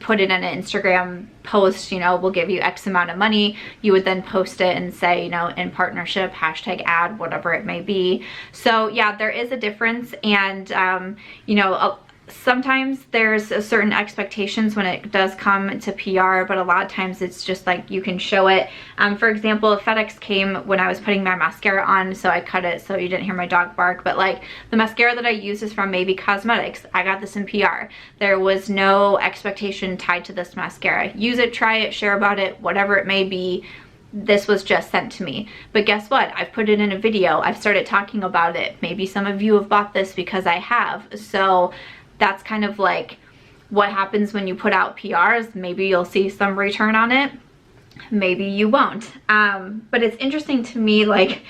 put it in an Instagram post, you know, we'll give you X amount of money, you would then post it and say, you know, in partnership, hashtag ad, whatever it may be. So yeah, there is a difference. And you know, sometimes there's a certain expectations when it does come to PR, but a lot of times it's just like you can show it. For example, FedEx came when I was putting my mascara on, so I cut it so you didn't hear my dog bark, but like the mascara that I use is from Mavie Cosmetics. I got this in PR. There was no expectation tied to this mascara. Use it, try it, share about it, whatever it may be. This was just sent to me. But guess what? I've put it in a video. I've started talking about it. Maybe some of you have bought this because I have. So that's kind of like what happens when you put out PRs. Maybe you'll see some return on it, maybe you won't. But it's interesting to me, like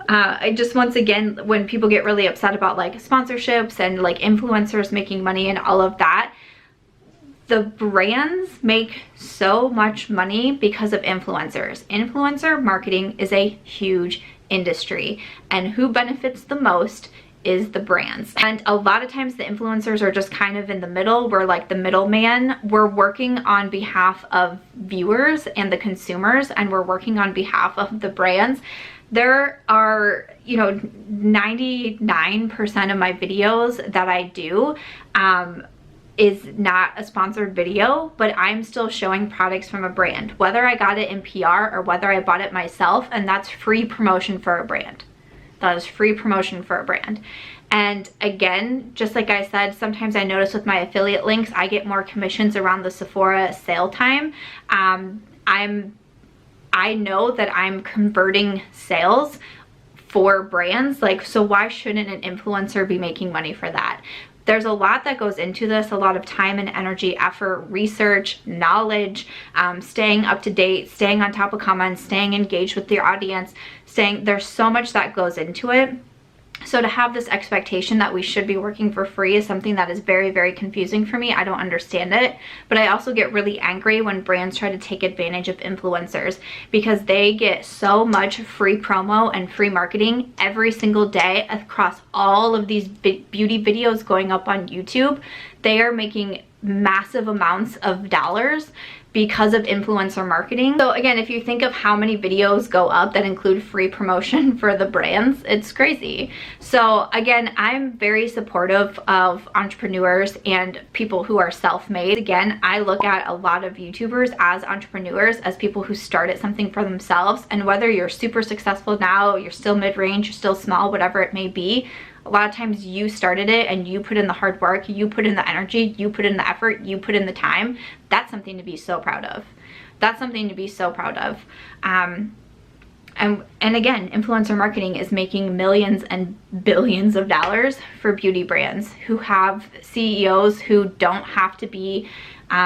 I just, once again, when people get really upset about like sponsorships and like influencers making money and all of that, the brands make so much money because of influencers. Influencer marketing is a huge industry, and who benefits the most is the brands. And a lot of times the influencers are just kind of in the middle. We're like the middleman. We're working on behalf of viewers and the consumers, and we're working on behalf of the brands. There are, you know, 99% of my videos that I do is not a sponsored video, but I'm still showing products from a brand, whether I got it in PR or whether I bought it myself, and that's free promotion for a brand. That is free promotion for a brand. And again, just like I said, sometimes I notice with my affiliate links, I get more commissions around the Sephora sale time. I know that I'm converting sales for brands, like, so why shouldn't an influencer be making money for that? There's a lot that goes into this, a lot of time and energy, effort, research, knowledge, staying up to date, staying on top of comments, staying engaged with your audience, there's so much that goes into it. So to have this expectation that we should be working for free is something that is very, very confusing for me. I don't understand it. But I also get really angry when brands try to take advantage of influencers, because they get so much free promo and free marketing every single day across all of these beauty videos going up on YouTube. They are making massive amounts of dollars because of influencer marketing. So again, if you think of how many videos go up that include free promotion for the brands, it's crazy. So again, I'm very supportive of entrepreneurs and people who are self-made. Again, I look at a lot of YouTubers as entrepreneurs, as people who started something for themselves, and whether you're super successful now, you're still mid-range, you're still small, whatever it may be, a lot of times you started it and you put in the hard work, you put in the energy, you put in the effort, you put in the time. That's something to be so proud of. That's something to be so proud of. And again, influencer marketing is making millions and billions of dollars for beauty brands who have CEOs who don't have to be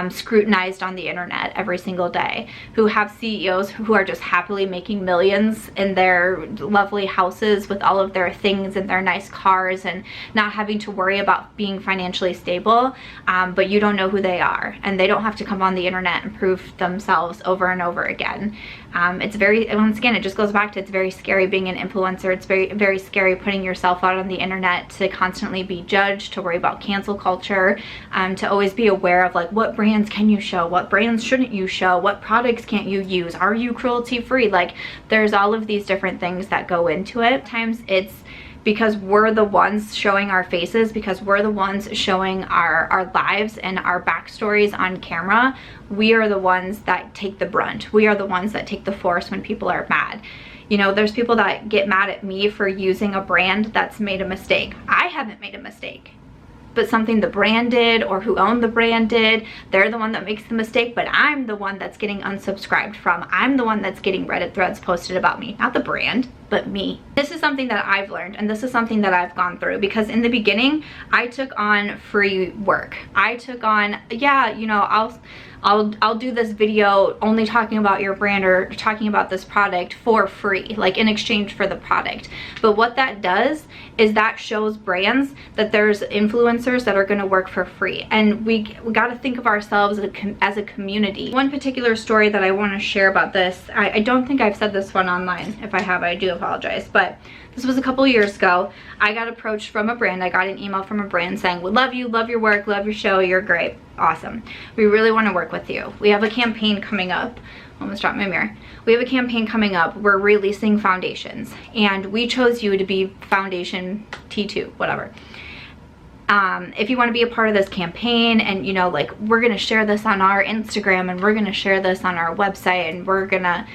scrutinized on the internet every single day, who have CEOs who are just happily making millions in their lovely houses with all of their things and their nice cars and not having to worry about being financially stable, but you don't know who they are and they don't have to come on the internet and prove themselves over and over again. It's very, once again, it just goes back to, it's very scary being an influencer. It's very, very scary putting yourself out on the internet to constantly be judged, to worry about cancel culture, to always be aware of like, what brands can you show? What brands shouldn't you show? What products can't you use? Are you cruelty free? Like, there's all of these different things that go into it. Sometimes it's because we're the ones showing our faces, because we're the ones showing our lives and our backstories on camera, we are the ones that take the brunt. We are the ones that take the force when people are mad. You know, there's people that get mad at me for using a brand that's made a mistake. I haven't made a mistake, but something the brand did or who owned the brand did, they're the one that makes the mistake, but I'm the one that's getting unsubscribed from. I'm the one that's getting Reddit threads posted about me, not the brand, but me. This is something that I've learned, and this is something that I've gone through, because in the beginning, I took on free work. I took on, yeah, you know, I'll do this video only talking about your brand or talking about this product for free, like in exchange for the product. But what that does is that shows brands that there's influencers that are going to work for free, and we got to think of ourselves as a community. One particular story that I want to share about this, I don't think I've said this one online. If I have, I do apologize, but this was a couple years ago. I got approached from a brand. I got an email from a brand saying, we love you, love your work, love your show, you're great, awesome. We really want to work with you. We have a campaign coming up. Almost dropped my mirror. We have a campaign coming up. We're releasing foundations, and we chose you to be foundation T2, whatever. If you want to be a part of this campaign, and you know, like, we're gonna share this on our Instagram, and we're gonna share this on our website, and we're gonna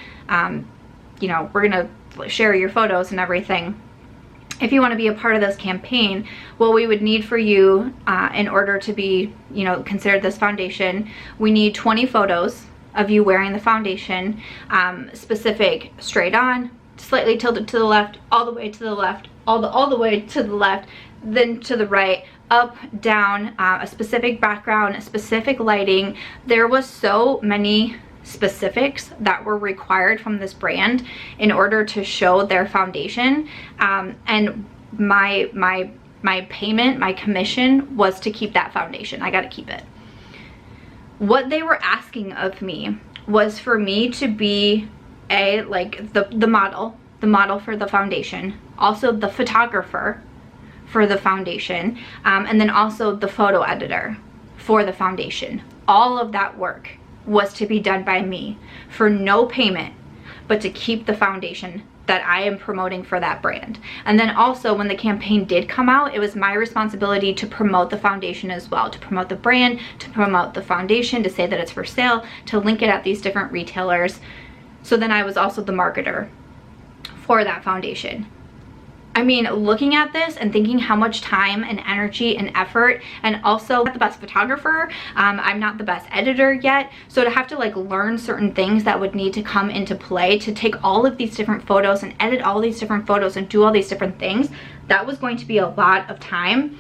you know, we're gonna share your photos and everything. If you want to be a part of this campaign, what we would need for you in order to be, you know, considered this foundation, we need 20 photos of you wearing the foundation, specific straight on, slightly tilted to the left, all the way to the left, all the way to the left, then to the right, up, down, a specific background, a specific lighting. There was so many specifics that were required from this brand in order to show their foundation, and my payment, my commission was to keep that foundation. I got to keep it. What they were asking of me was for me to be the model for the foundation, also the photographer for the foundation, and then also the photo editor for the foundation. All of that work was to be done by me for no payment, but to keep the foundation that I am promoting for that brand. And then also, when the campaign did come out, it was my responsibility to promote the foundation as well, to promote the brand, to promote the foundation, to say that it's for sale, to link it at these different retailers. So then I was also the marketer for that foundation. I mean, looking at this and thinking how much time and energy and effort, and also I'm not the best photographer, I'm not the best editor yet, so to have to like learn certain things that would need to come into play to take all of these different photos and edit all these different photos and do all these different things, that was going to be a lot of time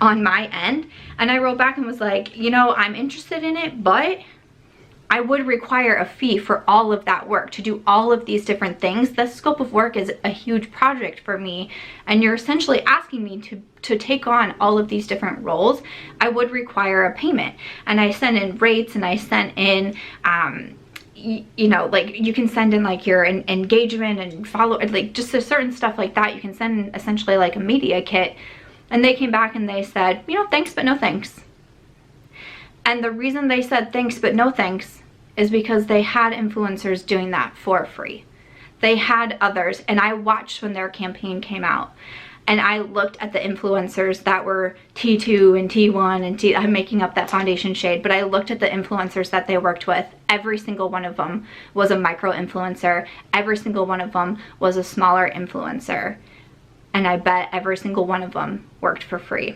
on my end. And I wrote back and was like, you know, I'm interested in it, but I would require a fee for all of that work, to do all of these different things. The scope of work is a huge project for me, and you're essentially asking me to take on all of these different roles. I would require a payment. And I sent in rates, and I sent in you know, like, you can send in like your engagement and follow, like just a certain stuff like that. You can send in essentially like a media kit. And they came back and they said, you know, thanks but no thanks. And the reason they said thanks but no thanks is because they had influencers doing that for free. They had others, and I watched when their campaign came out. And I looked at the influencers that were T2 and T1 and I'm making up that foundation shade, but I looked at the influencers that they worked with. Every single one of them was a micro influencer. Every single one of them was a smaller influencer. And I bet every single one of them worked for free.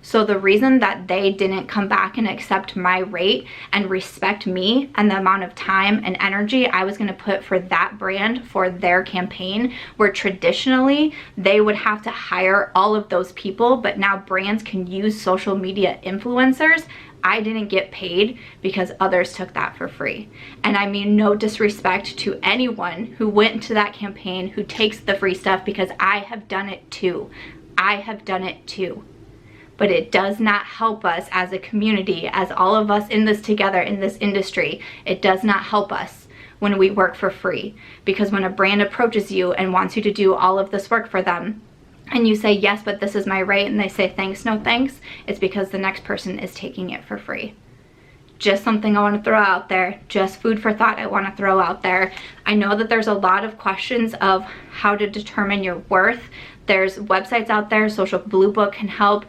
So the reason that they didn't come back and accept my rate and respect me and the amount of time and energy I was gonna put for that brand for their campaign, where traditionally they would have to hire all of those people, but now brands can use social media influencers, I didn't get paid because others took that for free. And I mean no disrespect to anyone who went into that campaign who takes the free stuff, because I have done it too. I have done it too. But it does not help us as a community, as all of us in this together in this industry. It does not help us when we work for free, because when a brand approaches you and wants you to do all of this work for them and you say, yes, but this is my rate, and they say, thanks, no thanks, it's because the next person is taking it for free. Just something I want to throw out there, just food for thought I want to throw out there. I know that there's a lot of questions of how to determine your worth. There's websites out there, Social Blue Book can help.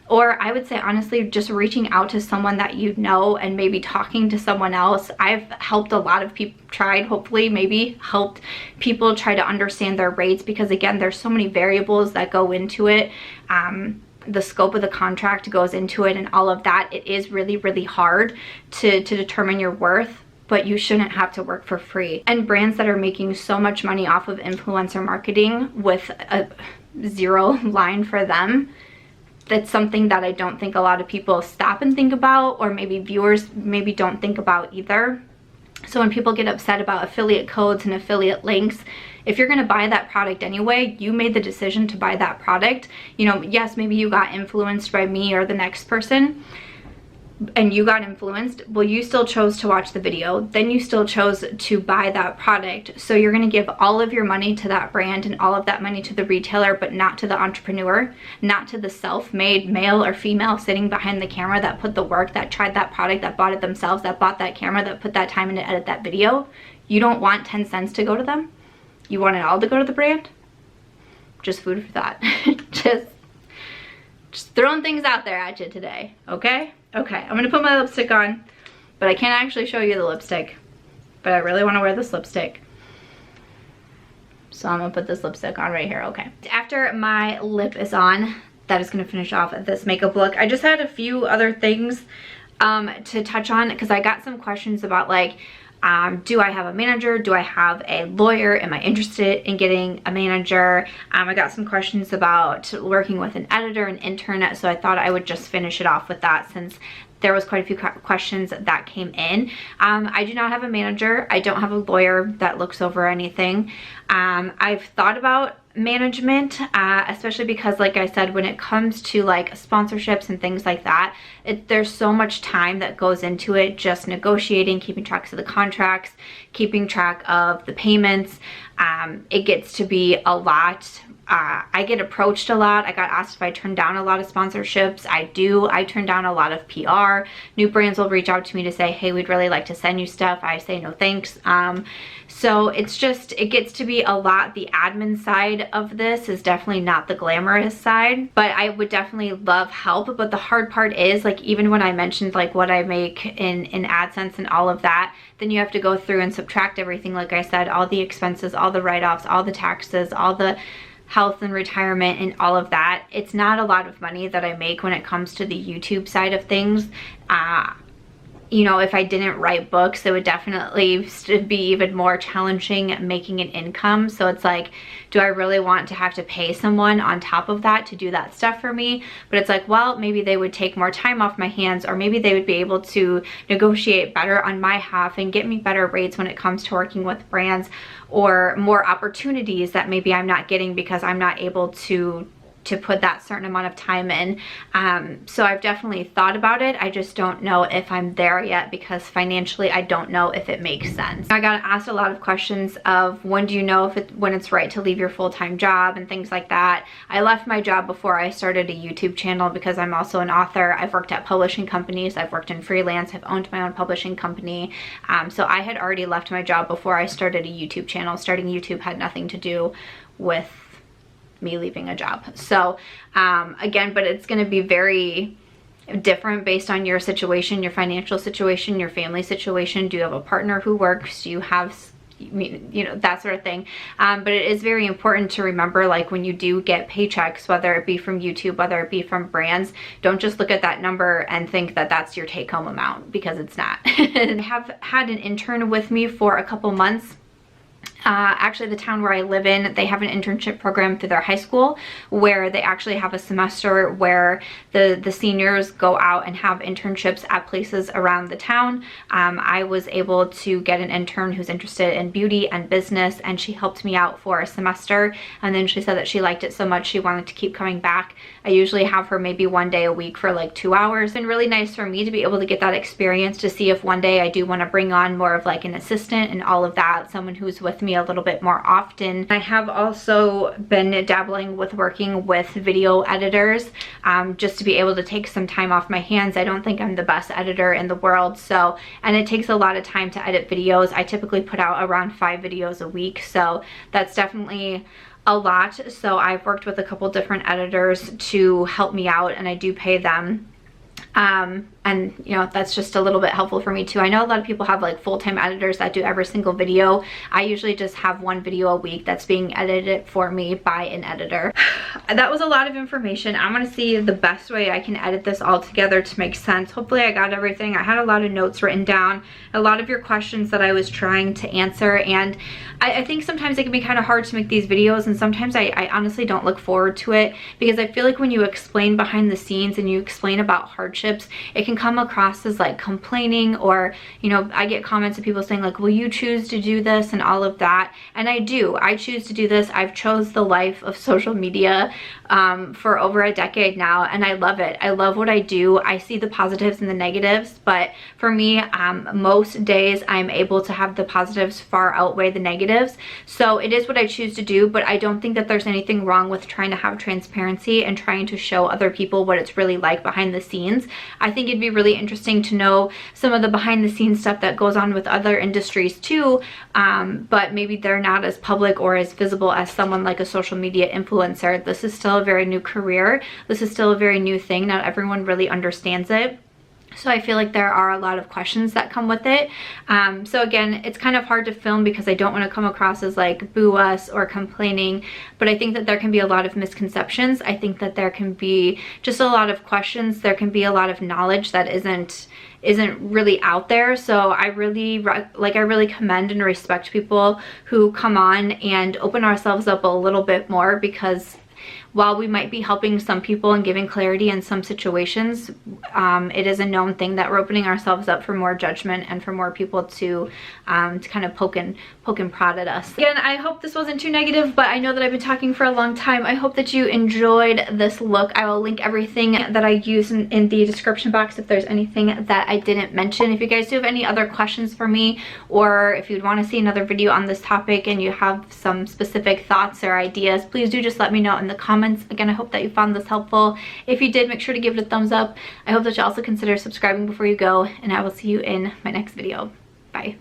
Or I would say honestly, just reaching out to someone that you know and maybe talking to someone else. I've helped a lot of people, hopefully maybe helped people try to understand their rates, because again, there's so many variables that go into it. The scope of the contract goes into it and all of that. It is really, really hard to determine your worth, but you shouldn't have to work for free. And brands that are making so much money off of influencer marketing with a zero line for them, that's something that I don't think a lot of people stop and think about, or maybe viewers maybe don't think about either. So when people get upset about affiliate codes and affiliate links, if you're gonna buy that product anyway, you made the decision to buy that product. You know, yes, maybe you got influenced by me or the next person, and you got influenced, well, you still chose to watch the video, then you still chose to buy that product. So you're gonna give all of your money to that brand and all of that money to the retailer, but not to the entrepreneur, not to the self-made male or female sitting behind the camera that put the work, that tried that product, that bought it themselves, that bought that camera, that put that time in to edit that video. You don't want 10 cents to go to them. You want it all to go to the brand. Just food for thought. just throwing things out there at you today, okay? Okay, I'm gonna put my lipstick on, but I can't actually show you the lipstick, but I really wanna wear this lipstick. So I'm gonna put this lipstick on right here, okay. After my lip is on, that is gonna finish off this makeup look. I just had a few other things to touch on, because I got some questions about like, do I have a manager? Do I have a lawyer? Am I interested in getting a manager? I got some questions about working with an editor, an intern, so I thought I would just finish it off with that, since there was quite a few questions that came in. I do not have a manager. I don't have a lawyer that looks over anything. I've thought about management, especially because, like I said, when it comes to like sponsorships and things like that, there's so much time that goes into it, just negotiating, keeping track of the contracts, keeping track of the payments. It gets to be a lot. I get approached a lot. I got asked if I turn down a lot of sponsorships. I do. I turn down a lot of PR. New brands will reach out to me to say, hey, we'd really like to send you stuff. I say no thanks. So it's just, it gets to be a lot. The admin side of this is definitely not the glamorous side, but I would definitely love help. But the hard part is, like, even when I mentioned like what I make in Adsense and all of that, then you have to go through and subtract everything. Like I said, all the expenses, all the write-offs, all the taxes, all the health and retirement and all of that. It's not a lot of money that I make when it comes to the YouTube side of things. You know, if I didn't write books, it would definitely be even more challenging making an income. So it's like, do I really want to have to pay someone on top of that to do that stuff for me? But it's like, well, maybe they would take more time off my hands, or maybe they would be able to negotiate better on my half and get me better rates when it comes to working with brands, or more opportunities that maybe I'm not getting because I'm not able to to put that certain amount of time in. So I've definitely thought about it. I just don't know if I'm there yet because financially I don't know if it makes sense. I got asked a lot of questions of when do you know when it's right to leave your full-time job and things like that. I left my job before I started a YouTube channel because I'm also an author. I've worked at publishing companies, I've worked in freelance, I've owned my own publishing company. So I had already left my job before I started a YouTube channel. Starting YouTube had nothing to do with me leaving a job. So again, but it's going to be very different based on your situation, your financial situation, your family situation. Do you have a partner who works? Do you have, you know, that sort of thing. But it is very important to remember, like when you do get paychecks, whether it be from YouTube, whether it be from brands, don't just look at that number and think that that's your take-home amount, because it's not. I have had an intern with me for a couple months. Actually, the town where I live in, they have an internship program through their high school where they actually have a semester where the seniors go out and have internships at places around the town. I was able to get an intern who's interested in beauty and business, and she helped me out for a semester, and then she said that she liked it so much she wanted to keep coming back. I usually have her maybe one day a week for like 2 hours. It's been really nice for me to be able to get that experience, to see if one day I do want to bring on more of like an assistant and all of that, someone who's with me a little bit more often. I have also been dabbling with working with video editors, just to be able to take some time off my hands. I don't think I'm the best editor in the world, so, and it takes a lot of time to edit videos. I typically put out around 5 videos a week, so that's definitely a lot. So I've worked with a couple different editors to help me out, and I do pay them. And you know, that's just a little bit helpful for me too. I know a lot of people have like full-time editors that do every single video. I usually just have 1 video a week that's being edited for me by an editor. That was a lot of information. I'm gonna see the best way I can edit this all together to make sense. Hopefully I got everything. I had a lot of notes written down, a lot of your questions that I was trying to answer, and I think sometimes it can be kind of hard to make these videos, and sometimes I honestly don't look forward to it, because I feel like when you explain behind the scenes and you explain about hardships, it can come across as like complaining, or, you know, I get comments of people saying like, will you choose to do this and all of that, and I do. I choose to do this. I've chose the life of social media for over a decade now, and I love it. I love what I do. I see the positives and the negatives, but for me, most days I'm able to have the positives far outweigh the negatives. So it is what I choose to do, but I don't think that there's anything wrong with trying to have transparency and trying to show other people what it's really like behind the scenes. I think it'd be really interesting to know some of the behind the scenes stuff that goes on with other industries too, but maybe they're not as public or as visible as someone like a social media influencer. This is still a very new career. This is still a very new thing. Not everyone really understands it. So I feel like there are a lot of questions that come with it. So again, it's kind of hard to film because I don't want to come across as like boo us or complaining, but I think that there can be a lot of misconceptions. I think that there can be just a lot of questions. There can be a lot of knowledge that isn't really out there. So I really commend and respect people who come on and open ourselves up a little bit more, because while we might be helping some people and giving clarity in some situations, it is a known thing that we're opening ourselves up for more judgment and for more people to kind of poke and prod at us. Again, I hope this wasn't too negative, but I know that I've been talking for a long time. I hope that you enjoyed this look. I will link everything that I use in the description box if there's anything that I didn't mention. If you guys do have any other questions for me, or if you'd want to see another video on this topic and you have some specific thoughts or ideas, please do just let me know in the comments. Again, I hope that you found this helpful. If you did, make sure to give it a thumbs up. I hope that you also consider subscribing before you go, and I will see you in my next video. Bye.